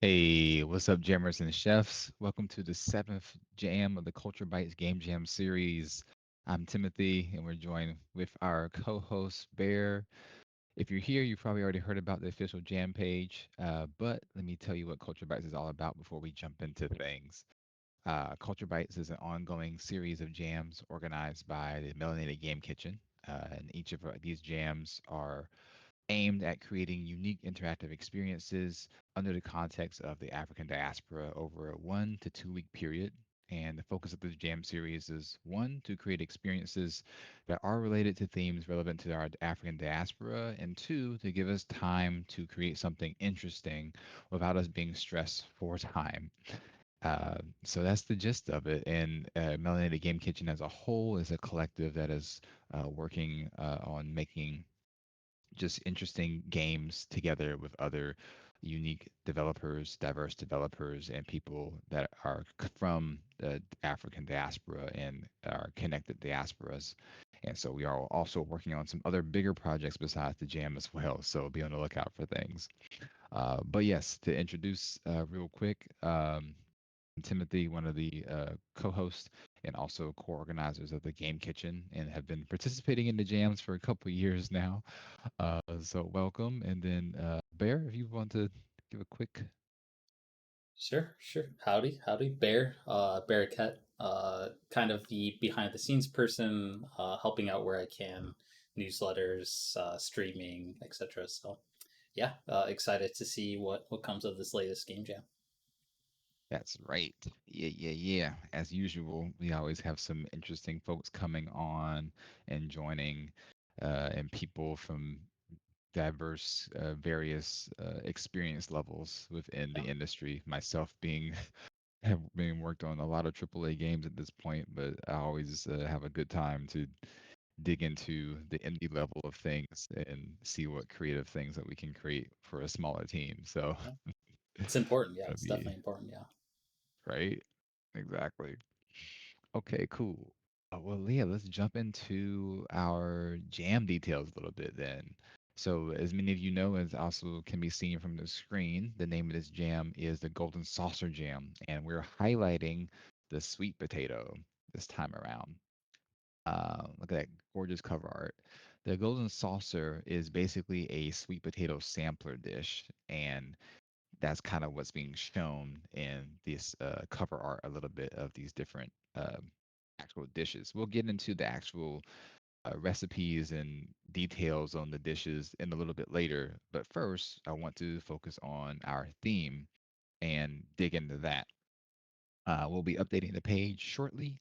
Hey, what's up, jammers and chefs? Welcome to the seventh jam of the Culture Bytes Game Jam series. I'm Timothy, and we're joined with our co-host Bear. If you're here, you probably already heard about the official jam page, but let me tell you what Culture Bytes is all about before we jump into things. Culture Bytes is an ongoing series of jams organized by the Melanated Game Kitchen, and each of these jams are aimed at creating unique interactive experiences under the context of the African diaspora over a 1 to 2 week period. And the focus of this Jam series is one, to create experiences that are related to themes relevant to our African diaspora, and two, to give us time to create something interesting without us being stressed for time. So that's the gist of it. And Melanated Game Kitchen as a whole is a collective that is working on making just interesting games together with other unique developers, diverse developers, and people that are from the African diaspora and are connected diasporas. And so we are also working on some other bigger projects besides the jam as well. So be on the lookout for things. But yes, to introduce real quick, Timothy, one of the co-hosts and also co-organizers of the Game Kitchen, and have been participating in the jams for a couple of years now. So welcome, and then Bear, if you want to give a quick. Sure, sure. Howdy, Bear, Bearcat, kind of the behind the scenes person, helping out where I can, newsletters, streaming, etc. So, yeah, excited to see what comes of this latest game jam. That's right. Yeah. As usual, we always have some interesting folks coming on and joining, and people from diverse, various experience levels within the Yeah, industry. Myself being have been worked on a lot of AAA games at this point, but I always have a good time to dig into the indie level of things and see what creative things that we can create for a smaller team. So yeah. It's important. Yeah, that'd it's be definitely important. Yeah. right. Exactly. Okay, cool. Well, Leah, let's jump into our jam details a little bit then. So, as many of you know, as also can be seen from the screen, the name of this jam is the Golden Saucer Jam, and we're highlighting the sweet potato this time around. Look at that gorgeous cover art. The Golden Saucer is basically a sweet potato sampler dish, and that's kind of what's being shown in this cover art a little bit of these different actual dishes. We'll get into the actual recipes and details on the dishes in a little bit later, but first, I want to focus on our theme and dig into that. We'll be updating the page shortly,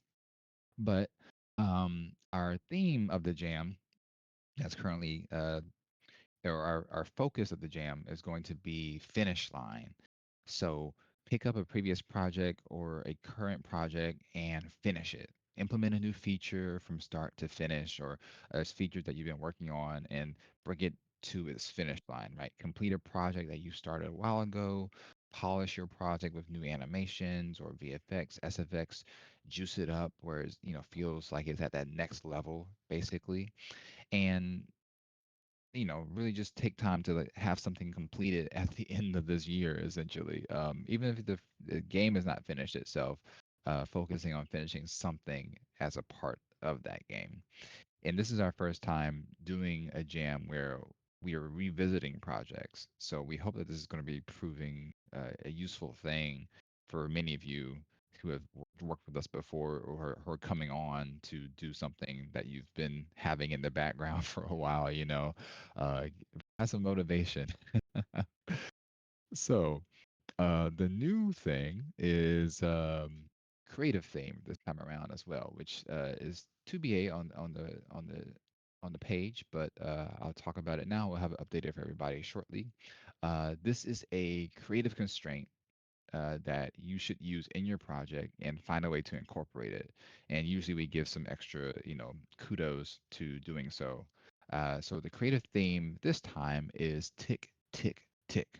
but our theme of the jam that's currently or our focus of the jam is going to be finish line. So pick up a previous project or a current project and finish it. Implement a new feature from start to finish, or a feature that you've been working on and bring it to its finish line, right? Complete a project that you started a while ago, polish your project with new animations or VFX, SFX, juice it up where it feels like it's at that next level, basically. And really just take time to like, have something completed at the end of this year, essentially. Even if the game is not finished itself, focusing on finishing something as a part of that game. And this is our first time doing a jam where we are revisiting projects. So we hope that this is going to be proving a useful thing for many of you who have worked with us before or who are coming on to do something that you've been having in the background for a while, uh, have some motivation. So the new thing is creative theme this time around as well, which is 2BA on the page, but I'll talk about it now. We'll have it updated for everybody shortly. This is a creative constraint that you should use in your project and find a way to incorporate it. And usually we give some extra, kudos to doing so. So the creative theme this time is tick, tick, tick.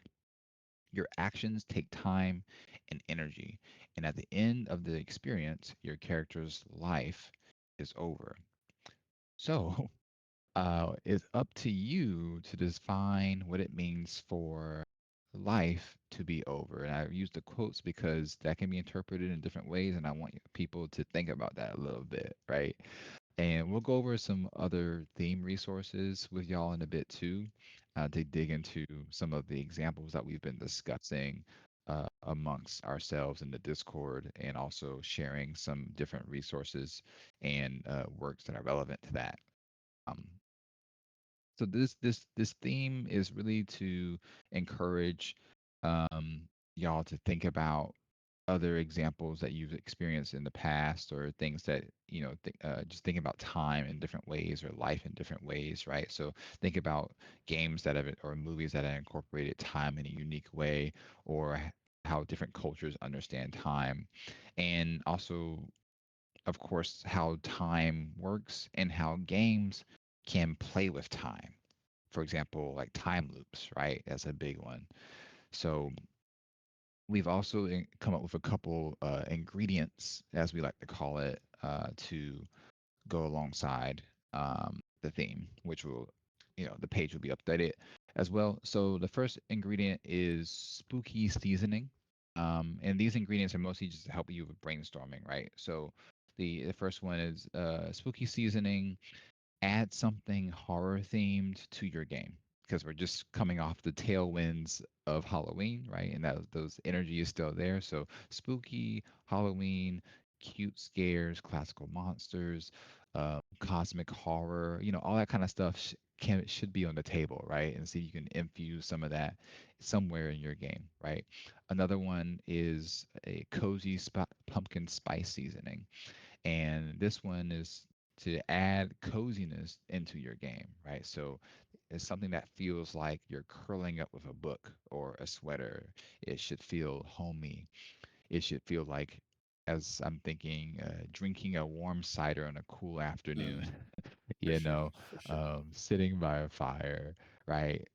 Your actions take time and energy, and at the end of the experience, your character's life is over. So, it's up to you to define what it means for life to be over. And I use the quotes because that can be interpreted in different ways, and I want people to think about that a little bit, right? And we'll go over some other theme resources with y'all in a bit too, to dig into some of the examples that we've been discussing amongst ourselves in the Discord, and also sharing some different resources and works that are relevant to that. Um, so this theme is really to encourage y'all to think about other examples that you've experienced in the past, or things that just think about time in different ways, or life in different ways, right? So think about games that have, or movies that have incorporated time in a unique way, or how different cultures understand time, and also, of course, how time works and how games can play with time. For example, like time loops, right? That's a big one. So we've also come up with a couple ingredients, as we like to call it, to go alongside the theme, which will, the page will be updated as well. So the first ingredient is spooky seasoning. And these ingredients are mostly just to help you with brainstorming, right? So the first one is spooky seasoning. Add something horror themed to your game, because we're just coming off the tailwinds of Halloween, right? And that those energy is still there. So spooky, Halloween, cute scares, classical monsters, cosmic horror, all that kind of stuff should be on the table, right? And see, you can infuse some of that somewhere in your game, right? Another one is a cozy pumpkin spice seasoning, and this one is to add coziness into your game, right? So it's something that feels like you're curling up with a book or a sweater. It should feel homey. It should feel like, as I'm thinking, drinking a warm cider on a cool afternoon, Mm, for you sure, know, for sure. sitting by a fire, right?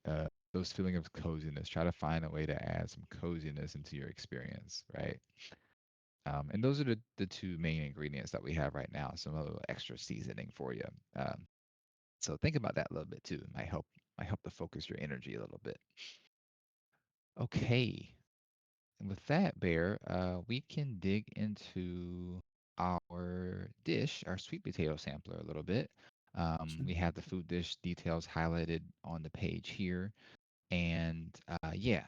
Those feeling of coziness. Try to find a way to add some coziness into your experience, right? And those are the two main ingredients that we have right now. Some a little extra seasoning for you. So think about that a little bit too. It might help to focus your energy a little bit. Okay. And with that, Bear, we can dig into our dish, our sweet potato sampler a little bit. Sure. We have the food dish details highlighted on the page here. And yeah,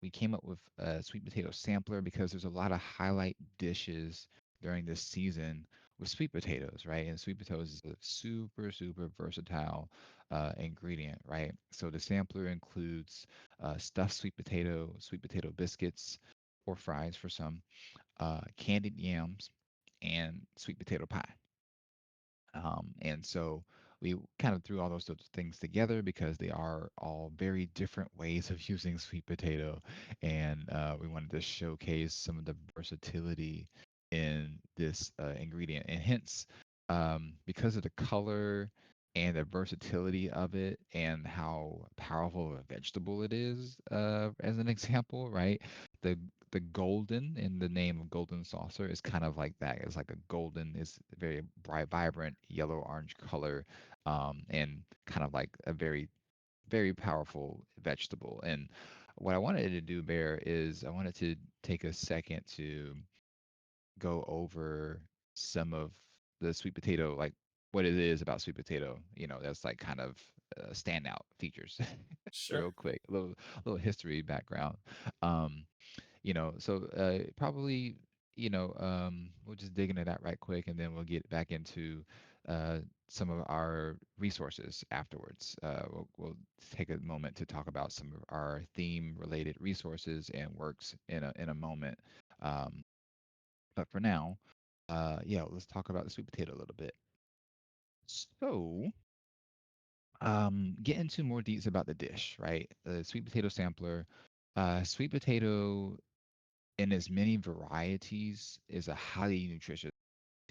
we came up with a sweet potato sampler because there's a lot of highlight dishes during this season with sweet potatoes, right? And sweet potatoes is a super, super versatile ingredient, right? So the sampler includes stuffed sweet potato biscuits or fries for some, candied yams, and sweet potato pie. And so we kind of threw all those things together because they are all very different ways of using sweet potato. And we wanted to showcase some of the versatility in this ingredient. And hence, because of the color and the versatility of it, and how powerful of a vegetable it is, as an example, right? The the golden in the name of golden saucer is kind of like that. It's like a golden, is very bright, vibrant yellow orange color, and kind of like a very, very powerful vegetable. And what I wanted to do, Bear, is I wanted to take a second to go over some of the sweet potato, like what it is about sweet potato. That's like kind of standout features, Sure. real quick. A little history background. Um, so probably, we'll just dig into that right quick, and then we'll get back into uh, some of our resources afterwards. We'll take a moment to talk about some of our theme related resources and works in a moment. Um, but for now, yeah, let's talk about the sweet potato a little bit. So, get into more deets about the dish, right? The sweet potato sampler. Sweet potato in as many varieties is a highly nutritious,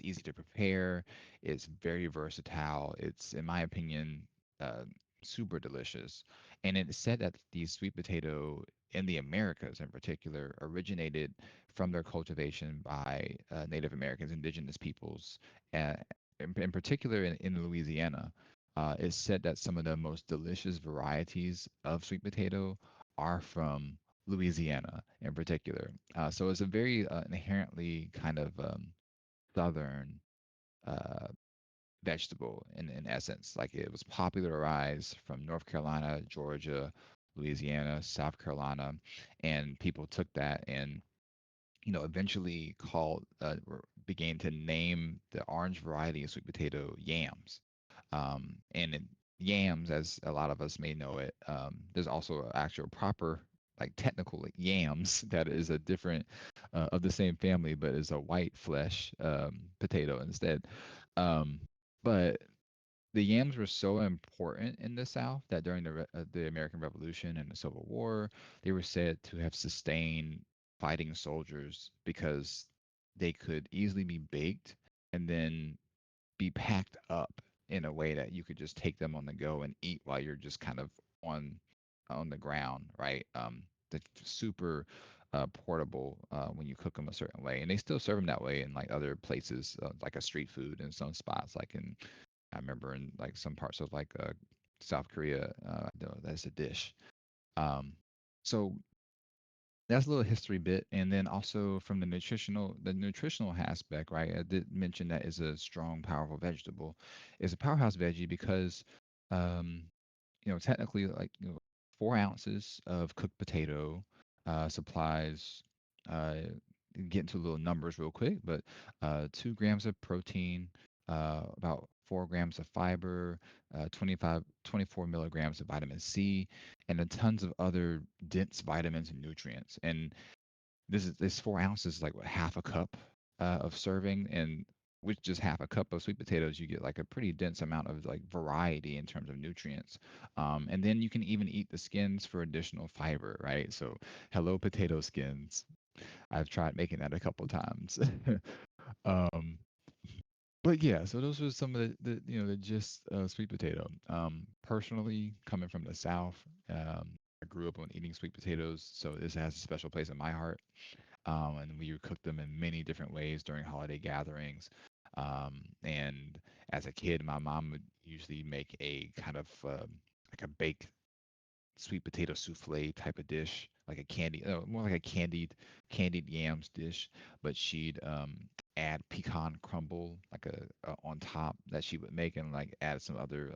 easy to prepare. It's very versatile. It's, in my opinion, uh, super delicious. And it's said that the sweet potato in the Americas, in particular, originated from their cultivation by Native Americans, indigenous peoples, uh, in particular in Louisiana. It's said that some of the most delicious varieties of sweet potato are from Louisiana in particular. So it's a very inherently kind of southern uh, vegetable in essence. Like it was popularized from North Carolina, Georgia, Louisiana, South Carolina, and people took that and eventually began to name the orange variety of sweet potato yams. Yams, as a lot of us may know it, there's also an actual proper, like technical, like yams that is a different of the same family, but is a white flesh potato instead. Um, but the yams were so important in the South that during the American Revolution and the Civil War, they were said to have sustained fighting soldiers because they could easily be baked and then be packed up in a way that you could just take them on the go and eat while you're just kind of on on the ground, right? The super portable when you cook them a certain way, and they still serve them that way in like other places, like a street food in some spots, like in I remember in like some parts of like South Korea, that's a dish. Um, so that's a little history bit, and then also from the nutritional aspect, right? I did mention that is a strong, powerful vegetable. It's a powerhouse veggie because, um, technically, like 4 ounces of cooked potato supplies. Uh, get into little numbers real quick, but 2 grams of protein, about 4 grams of fiber, 24 milligrams of vitamin C, and then tons of other dense vitamins and nutrients. And this 4 ounces is like what, half a cup of serving, and with just half a cup of sweet potatoes, you get like a pretty dense amount of like variety in terms of nutrients. And then you can even eat the skins for additional fiber, right? So, hello, potato skins. I've tried making that a couple times. um, but yeah, so those were some of the gist of sweet potato. Personally, coming from the South, I grew up on eating sweet potatoes, so this has a special place in my heart. And we would cook them in many different ways during holiday gatherings. And as a kid, my mom would usually make a kind of like a baked sweet potato souffle type of dish, like a more like a candied yams dish. But she'd add pecan crumble like on top that she would make, and like add some other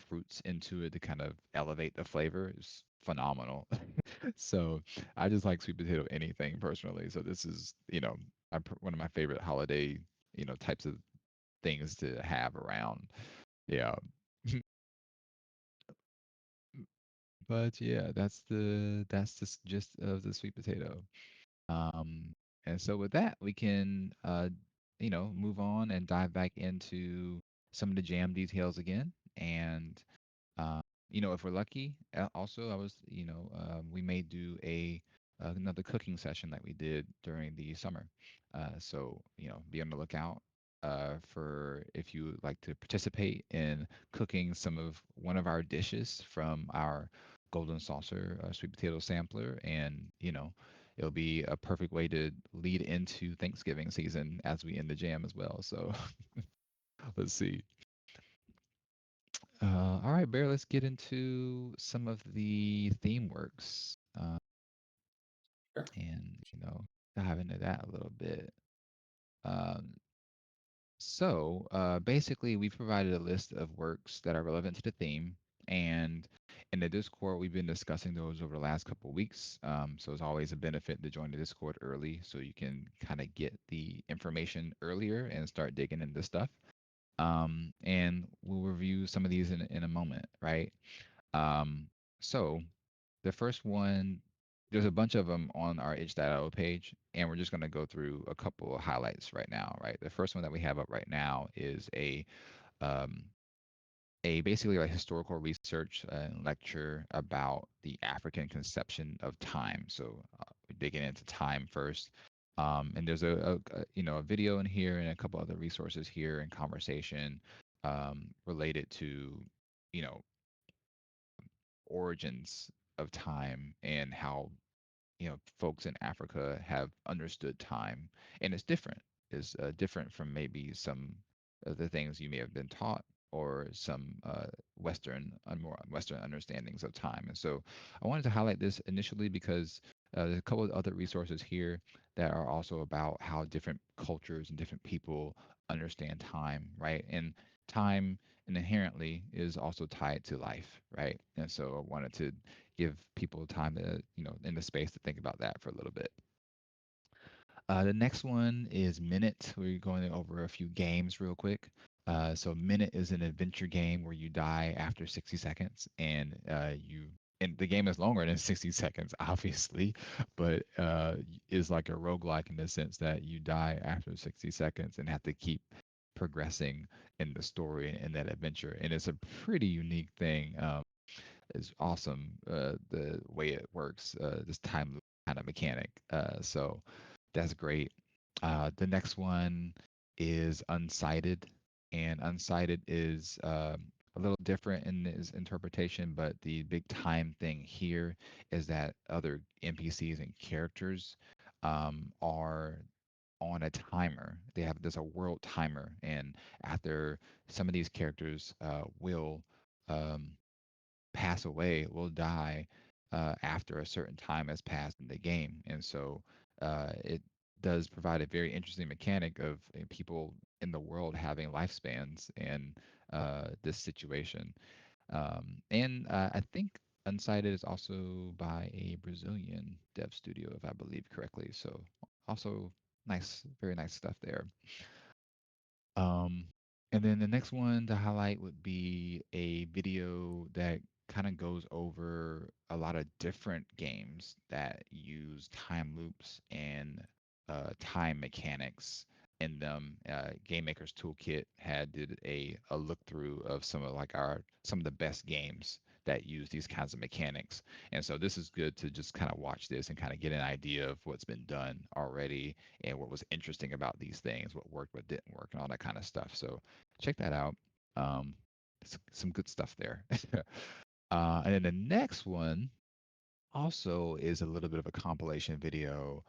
fruits into it to kind of elevate the flavor. It's phenomenal. So I just like sweet potato anything personally. So this is one of my favorite holiday types of things to have around. Yeah. But yeah, that's the gist of the sweet potato. Um, and so with that, we can move on and dive back into some of the jam details again. And uh, if we're lucky, also I was we may do another cooking session like we did during the summer. So be on the lookout for if you would like to participate in cooking some of one of our dishes from our golden saucer sweet potato sampler, and it'll be a perfect way to lead into Thanksgiving season as we end the jam as well. So let's see. All right, Bear, let's get into some of the theme works Sure. and dive into that a little bit. Um, basically, we've provided a list of works that are relevant to the theme, and in the Discord, we've been discussing those over the last couple of weeks. So it's always a benefit to join the Discord early so you can kind of get the information earlier and start digging into stuff. And we'll review some of these in a moment, right? Um, so the first one, there's a bunch of them on our itch.io page, and we're just going to go through a couple of highlights right now, right? The first one that we have up right now is um, a basically like historical research lecture about the African conception of time. So we're digging into time first. And there's a video in here and a couple other resources here and conversation related to you know origins of time and how folks in Africa have understood time, and it's different. It's different from maybe some of the things you may have been taught. or some more Western understandings of time. And so I wanted to highlight this initially because there's a couple of other resources here that are also about how different cultures and different people understand time, right? And time inherently is also tied to life, right? And so I wanted to give people time to, in the space to think about that for a little bit. The next one is Minute. We're going over a few games real quick. So Minute is an adventure game where you die after 60 seconds, and the game is longer than 60 seconds, obviously, but is like a roguelike in the sense that you die after 60 seconds and have to keep progressing in the story and that adventure. And it's a pretty unique thing. It's awesome the way it works, this time loop kind of mechanic. So that's great. The next one is Unsighted, and Unsighted is a little different in its interpretation, but the big time thing here is that other NPCs and characters are on a timer. There's a world timer, and after some of these characters will um, pass away, will die after a certain time has passed in the game. And so it does provide a very interesting mechanic of people in the world having lifespans in this situation. And I think Unsighted is also by a Brazilian dev studio, if I believe correctly. So also nice, very nice stuff there. Um, and then the next one to highlight would be a video that kind of goes over a lot of different games that use time loops and time mechanics in them. Game Maker's Toolkit had did a look through of some of the best games that use these kinds of mechanics. And so this is good to just kind of watch this and kind of get an idea of what's been done already and what was interesting about these things, what worked, what didn't work, and all that kind of stuff. So check that out. Um, some good stuff there. And then the next one also is a little bit of a compilation video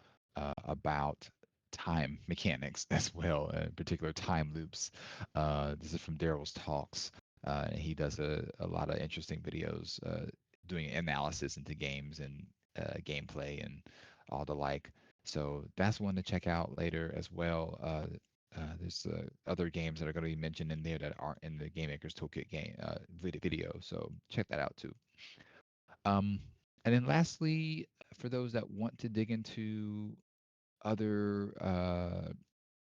about time mechanics as well, in particular time loops. This is from Daryl's Talks. He does a lot of interesting videos doing analysis into games and gameplay and all the like. So that's one to check out later as well. There's other games that are going to be mentioned in there that aren't in the Game Maker's Toolkit game video. So check that out too. Um, and then lastly, for those that want to dig into other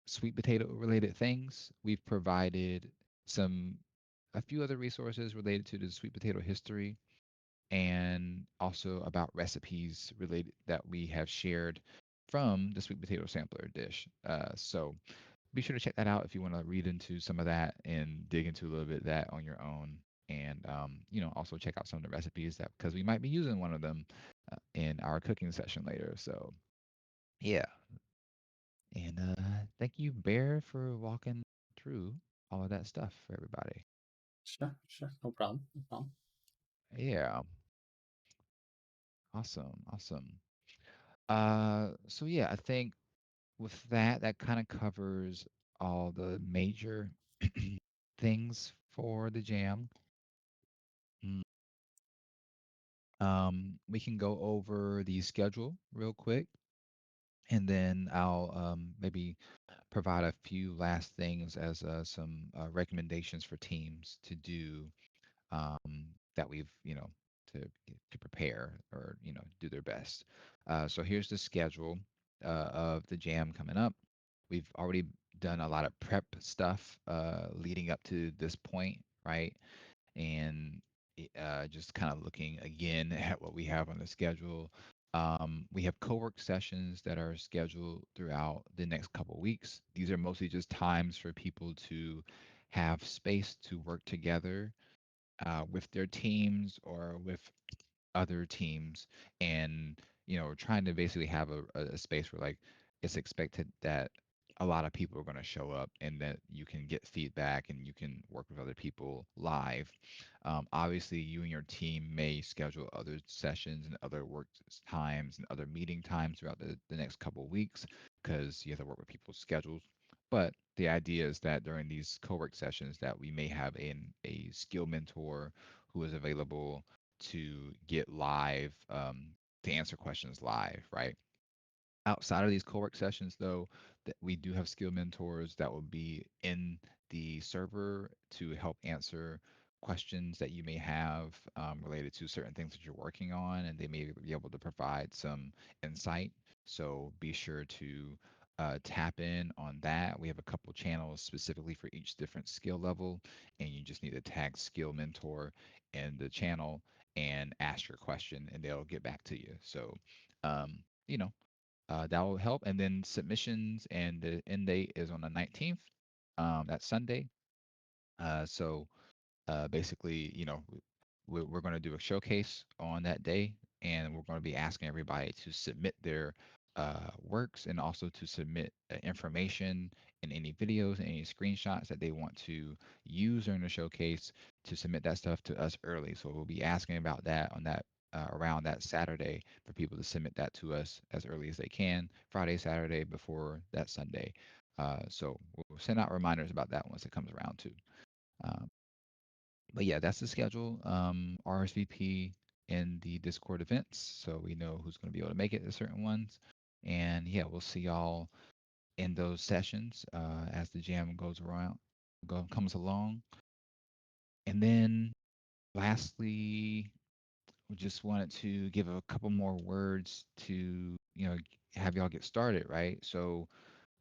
sweet potato related things, we've provided some a few other resources related to the sweet potato history and also about recipes related that we have shared from the sweet potato sampler dish. So be sure to check that out if you want to read into some of that and dig into a little bit of that on your own. And also check out some of the recipes that because we might be using one of them in our cooking session later. So yeah, and thank you, Bear, for walking through all of that stuff for everybody. Sure, sure, no problem, no problem. Yeah, awesome, awesome. So yeah, I think with that, that kind of covers all the major things for the jam. Mm. We can go over the schedule real quick, and then I'll maybe provide a few last things as some recommendations for teams to do that we've, to prepare or do their best. So here's the schedule of the jam coming up. We've already done a lot of prep stuff leading up to this point, right? And just kind of looking again at what we have on the schedule. We have co-work sessions that are scheduled throughout the next couple of weeks. These are mostly just times for people to have space to work together with their teams or with other teams, and trying to basically have a space where like it's expected that a lot of people are going to show up and that you can get feedback and you can work with other people live. Obviously you and your team may schedule other sessions and other work times and other meeting times throughout the next couple of weeks because you have to work with people's schedules. But the idea is that during these co-work sessions that we may have a skill mentor who is available to get live, to answer questions live, right? Outside of these co-work sessions, though, that we do have skill mentors that will be in the server to help answer questions that you may have related to certain things that you're working on, and they may be able to provide some insight. So be sure to tap in on that. We have a couple channels specifically for each different skill level, and you just need to tag skill mentor in the channel and ask your question, and they'll get back to you. So, you know, that will help. And then submissions and the end date is on the 19th. That's Sunday. So basically, we're going to do a showcase on that day, and we're going to be asking everybody to submit their works and also to submit information and any videos and any screenshots that they want to use during the showcase to submit that stuff to us early. So we'll be asking about that on that. Around that Saturday for people to submit that to us as early as they can, Friday, Saturday before that Sunday. So we'll send out reminders about that once it comes around too. Um, but yeah, that's the schedule. RSVP in the Discord events, so we know who's going to be able to make it to certain ones. And yeah, we'll see y'all in those sessions as the jam goes around, comes along. And then lastly, we just wanted to give a couple more words to have y'all get started, right? So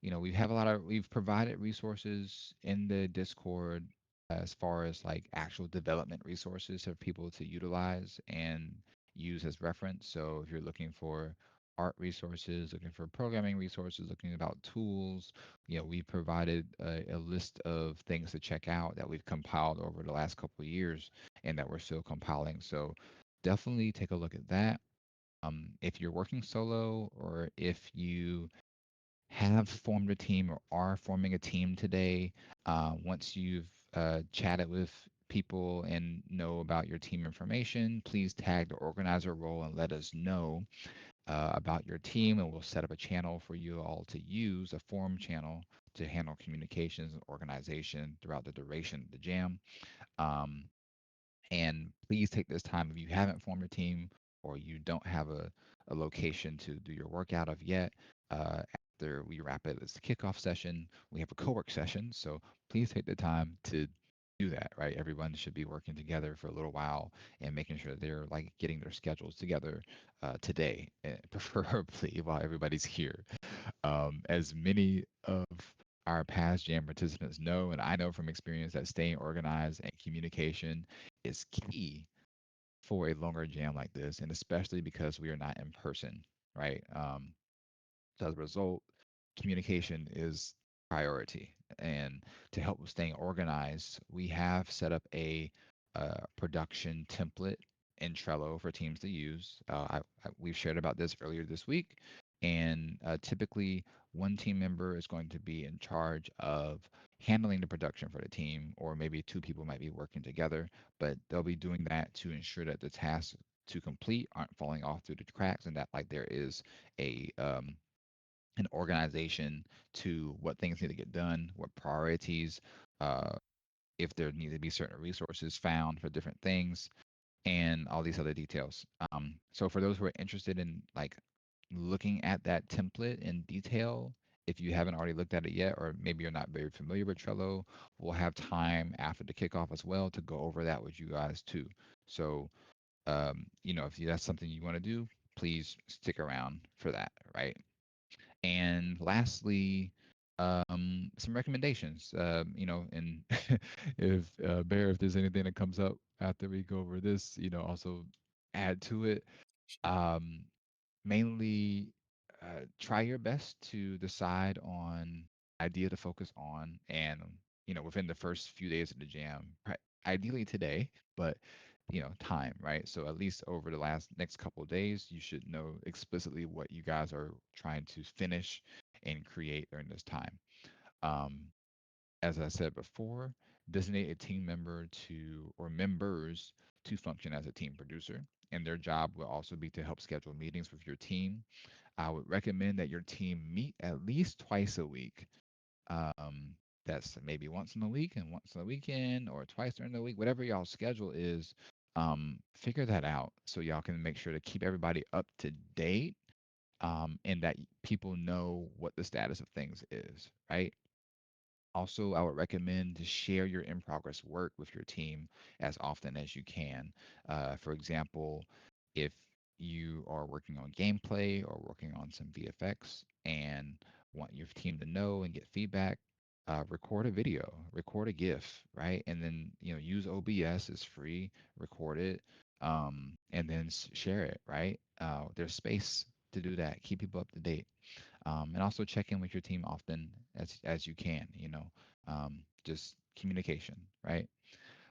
we've provided resources in the Discord as far as like actual development resources for people to utilize and use as reference. So if you're looking for art resources, looking for programming resources, looking about tools, we provided a list of things to check out that we've compiled over the last couple of years and that we're still compiling. So definitely take a look at that. If you're working solo or if you have formed a team or are forming a team today, once you've chatted with people and know about your team information, please tag the organizer role and let us know about your team, and we'll set up a channel for you all to use, a forum channel to handle communications and organization throughout the duration of the jam. Um, and please take this time if you haven't formed a team or you don't have a location to do your work out of yet. After we wrap it, it's the kickoff session. We have a co-work session. So please take the time to do that, right? Everyone should be working together for a little while and making sure they're like getting their schedules together today, preferably while everybody's here. As many of our past jam participants know, and I know from experience that staying organized and communication is key for a longer jam like this, and especially because we are not in person, right? So as a result, communication is priority. And to help with staying organized, we have set up a production template in Trello for teams to use. We've shared about this earlier this week. And typically, one team member is going to be in charge of handling the production for the team, or maybe two people might be working together, but they'll be doing that to ensure that the tasks to complete aren't falling off through the cracks and that like there is a an organization to what things need to get done, what priorities, uh, if there need to be certain resources found for different things, and all these other details. So for those who are interested in like looking at that template in detail, if you haven't already looked at it yet, or maybe you're not very familiar with Trello, we'll have time after the kickoff as well to go over that with you guys too. So, if that's something you want to do, please stick around for that, right? And lastly, some recommendations. And if Bear, if there's anything that comes up after we go over this, also add to it. Um, Mainly, try your best to decide on idea to focus on, and within the first few days of the jam, ideally today, but time, right? So at least over the next couple of days, you should know explicitly what you guys are trying to finish and create during this time. Um, as I said before, designate a team member to or members to function as a team producer, and their job will also be to help schedule meetings with your team. I would recommend that your team meet at least twice a week. Um, that's maybe once in a week and once on the weekend or twice during the week, whatever y'all's schedule is. Figure that out so y'all can make sure to keep everybody up to date, and that people know what the status of things is, right? Also, I would recommend to share your in progress work with your team as often as you can. For example, if you are working on gameplay or working on some VFX and want your team to know and get feedback, record a video, record a GIF, right? And then, use OBS, it's free, record it, and then share it, right? There's space to do that. Keep people up to date, and also check in with your team often as you can. Just communication, right?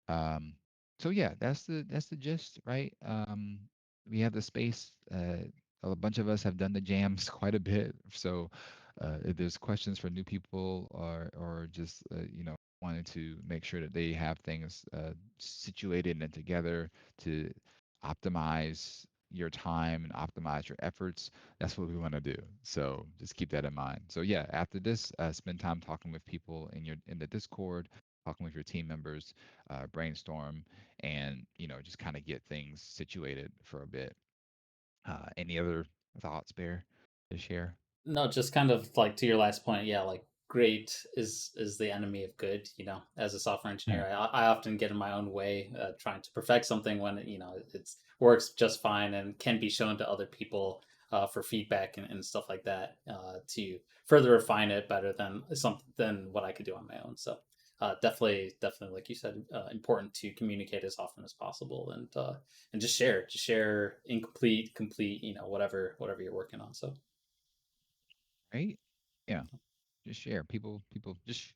Um, so yeah, that's the gist, right? We have the space. A bunch of us have done the jams quite a bit, so if there's questions for new people or just wanting to make sure that they have things situated and together to optimize your time and optimize your efforts, that's what we want to do. So just keep that in mind. So yeah, after this, spend time talking with people in the Discord, talking with your team members, brainstorm, and just kind of get things situated for a bit. Any other thoughts, Bear, to share? No, just kind of like to your last point, yeah, like great is the enemy of good. As a software Yeah. engineer, I often get in my own way, trying to perfect something when it's works just fine and can be shown to other people for feedback and stuff like that, to further refine it better than something than what I could do on my own. So definitely, like you said, important to communicate as often as possible, and just share incomplete, complete, whatever you're working on. So Right? Yeah. Just share. People just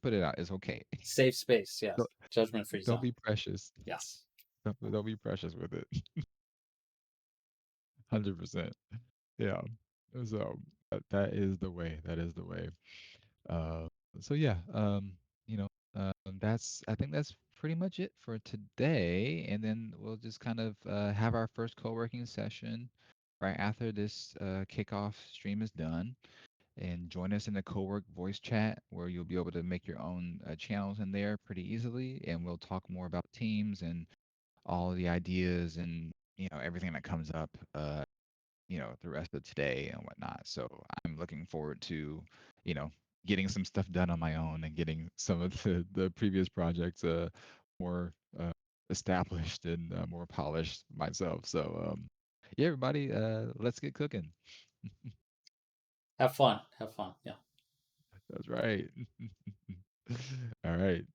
put it out. It's okay. safe space, yes. Don't, Judgment free don't zone. be precious. Yes. Don't be precious with it. 100%. Yeah. So that is the way. That is the way. Uh, so yeah, I think that's pretty much it for today, and then we'll just kind of have our first co-working session right after this kickoff stream is done, and join us in the co-work voice chat where you'll be able to make your own channels in there pretty easily, and we'll talk more about teams and all the ideas and everything that comes up the rest of today and whatnot. So I'm looking forward to, you know, getting some stuff done on my own and getting some of the previous projects more established and more polished myself. So yeah, everybody, let's get cooking. Have fun. Have fun. Yeah. That's right. All right.